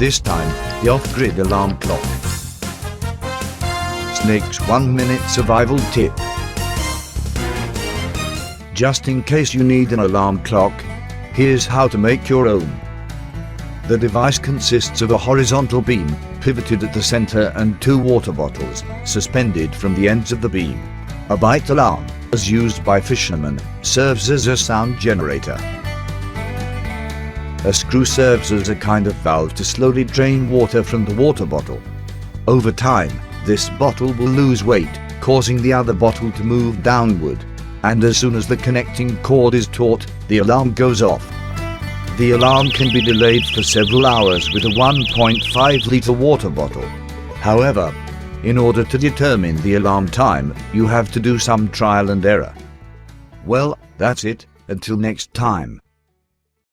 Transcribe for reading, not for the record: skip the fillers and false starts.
This time, the off-grid alarm clock. Snake's 1-minute survival tip. Just in case you need an alarm clock, here's how to make your own. The device consists of a horizontal beam, pivoted at the center, and 2 water bottles, suspended from the ends of the beam. A bite alarm, as used by fishermen, serves as a sound generator. A screw serves as a kind of valve to slowly drain water from the water bottle. Over time, this bottle will lose weight, causing the other bottle to move downward, and as soon as the connecting cord is taut, the alarm goes off. The alarm can be delayed for several hours with a 1.5-liter water bottle. However, in order to determine the alarm time, you have to do some trial and error. Well, that's it. Until next time.